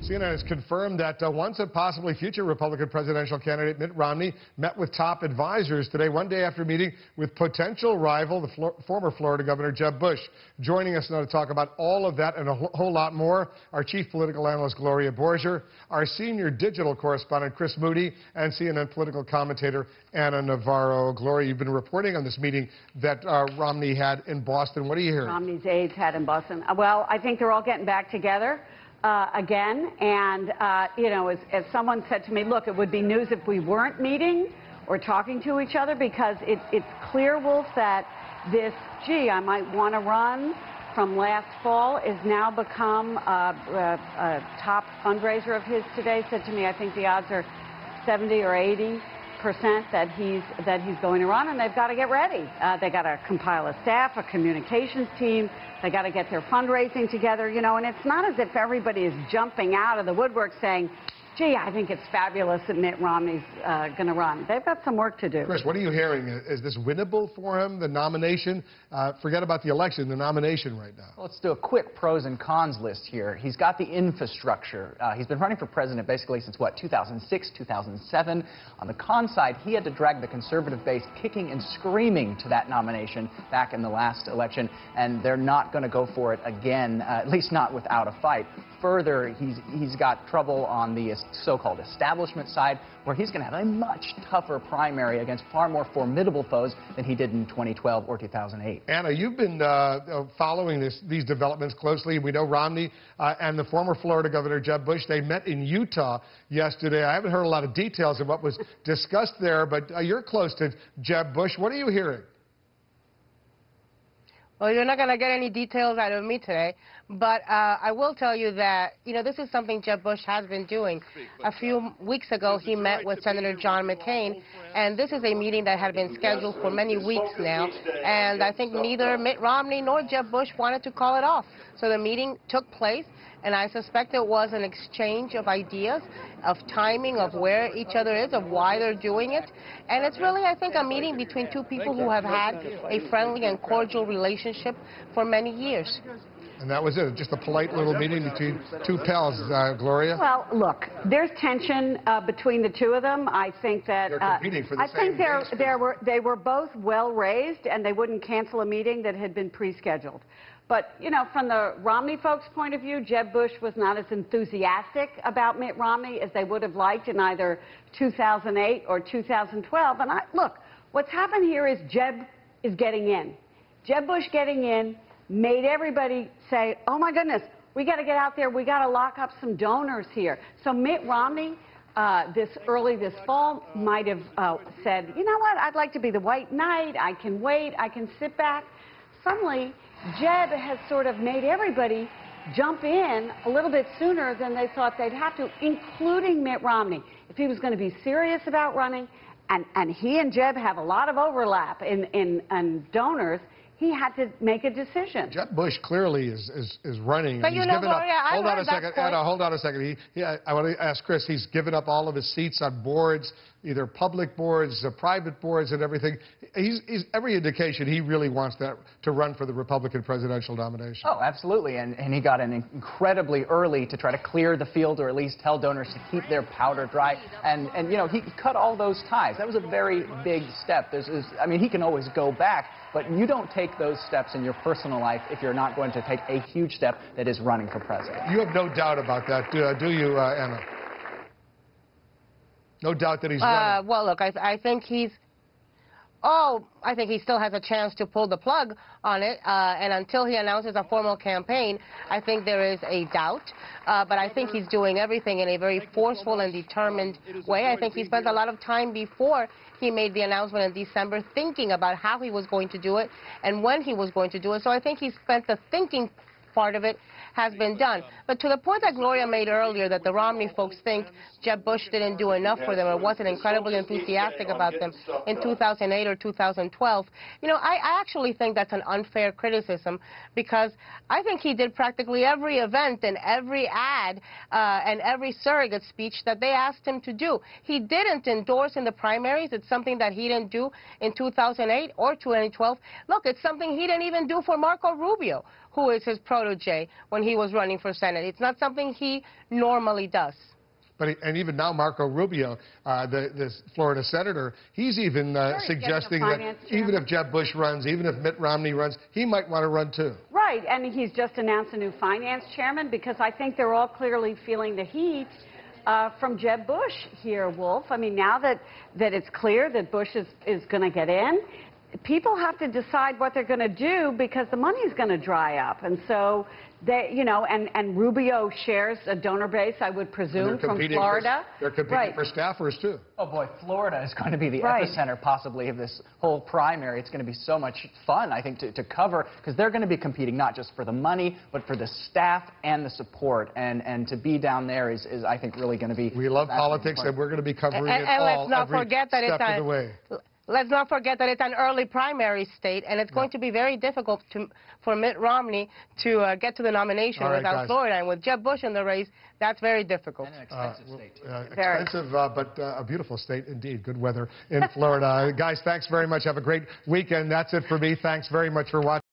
CNN has confirmed that once a possibly future Republican presidential candidate Mitt Romney met with top advisors today, one day after meeting with potential rival, the former Florida Governor Jeb Bush. Joining us now to talk about all of that and a whole lot more, our chief political analyst Gloria Borger, our senior digital correspondent Moody, and CNN political commentator Anna Navarro. Gloria, you've been reporting on this meeting that Romney had in Boston. What are you hearing? Romney's aides had in Boston. Well, I think they're all getting back together again. And, you know, as someone said to me, look, it would be news if we weren't meeting or talking to each other, because it's clear, Wolf, that this, gee, I might want to run from last fall is now become a top fundraiser of his today. Said to me, I think the odds are 70 or 80% that he's going to run, and they've got to get ready. They got to compile a staff, a communications team. They got to get their fundraising together, you know. And it's not as if everybody is jumping out of the woodwork saying, gee, I think it's fabulous that Mitt Romney's going to run. They've got some work to do. Chris, what are you hearing? Is this winnable for him, the nomination? Forget about the election, the nomination right now. Well, let's do a quick pros and cons list here. He's got the infrastructure. He's been running for president basically since, what, 2006, 2007. On the con side, he had to drag the conservative base kicking and screaming to that nomination back in the last election, and they're not going to go for it again, at least not without a fight. Further, he's got trouble on the so-called establishment side, where he's going to have a much tougher primary against far more formidable foes than he did in 2012 or 2008. Anna, you've been following these developments closely. We know Romney and the former Florida Governor Jeb Bush, they met in Utah yesterday. I haven't heard a lot of details of what was discussed there, but you're close to Jeb Bush. What are you hearing? Well, you're not going to get any details out of me today, but I will tell you that, you know, this is something Jeb Bush has been doing. A few weeks ago, he met with Senator John McCain, and this is a meeting that had been scheduled for many weeks now, and I think neither Mitt Romney nor Jeb Bush wanted to call it off. So the meeting took place, and I suspect it was an exchange of ideas, of timing, of where each other is, of why they're doing it. And it's really, I think, a meeting between two people who have had a friendly and cordial relationship for many years. And that was it, just a polite little meeting between two pals, Gloria? Well, look, there's tension between the two of them. I think that they're competing for the same they were both well raised, and they wouldn't cancel a meeting that had been pre-scheduled. But, you know, from the Romney folks' point of view, Jeb Bush was not as enthusiastic about Mitt Romney as they would have liked in either 2008 or 2012. And look, what's happened here is Jeb is getting in. Jeb Bush getting in made everybody say, oh, my goodness, we got to get out there. We got to lock up some donors here. So Mitt Romney, this fall, might have said, you know what, I'd like to be the white knight. I can wait. I can sit back. Suddenly, Jeb has sort of made everybody jump in a little bit sooner than they thought they'd have to, including Mitt Romney. If he was going to be serious about running, and he and Jeb have a lot of overlap in donors, he had to make a decision. Jeb Bush clearly is running. But you know, Gloria, hold on a second, Anna, hold on a second. I want to ask Chris, he's given up all of his seats on boards, either public boards, private boards, and everything. He's every indication he really wants to run for the Republican presidential nomination. Oh, absolutely. And he got in incredibly early to try to clear the field, or at least tell donors to keep their powder dry. And you know, he cut all those ties. That was a very big step. I mean, he can always go back, but you don't take those steps in your personal life if you're not going to take a huge step that is running for president. You have no doubt about that, do you, Anna? No doubt that he's running. Well, look, I think he's... Oh, I think he still has a chance to pull the plug on it, and until he announces a formal campaign, I think there is a doubt. But I think he's doing everything in a very forceful and determined way. I think he spent a lot of time before he made the announcement in December thinking about how he was going to do it and when he was going to do it. So I think he spent the thinking part of it has been done. But to the point that Gloria made earlier, that the Romney folks think Jeb Bush didn't do enough for them or wasn't incredibly enthusiastic about them in 2008 or 2012, you know, I actually think that's an unfair criticism, because I think he did practically every event and every ad and every surrogate speech that they asked him to do. He didn't endorse in the primaries. It's something that he didn't do in 2008 or 2012. Look, it's something he didn't even do for Marco Rubio, who is his protege when he was running for Senate. It's not something he normally does. And even now, Marco Rubio, this Florida senator, he's even suggesting that even if Jeb Bush runs, even if Mitt Romney runs, he might want to run too. Right, and he's just announced a new finance chairman because I think they're all clearly feeling the heat from Jeb Bush here, Wolf. I mean, now that it's clear that Bush is going to get in, people have to decide what they're going to do because the money's going to dry up. And so, and Rubio shares a donor base, I would presume, from Florida. They're competing for staffers, too. Oh, boy, Florida is going to be the epicenter, possibly, of this whole primary. It's going to be so much fun, I think, to cover, because they're going to be competing not just for the money, but for the staff and the support. And to be down there is I think, really going to be... We love politics, and we're going to be covering it all let's not every forget that step of the way. Let's not forget that it's an early primary state, and it's going to be very difficult for Mitt Romney to get to the nomination without Florida. And with Jeb Bush in the race, that's very difficult. And an expensive state, too. Expensive, but a beautiful state indeed. Good weather in Florida. Guys, thanks very much. Have a great weekend. That's it for me. Thanks very much for watching.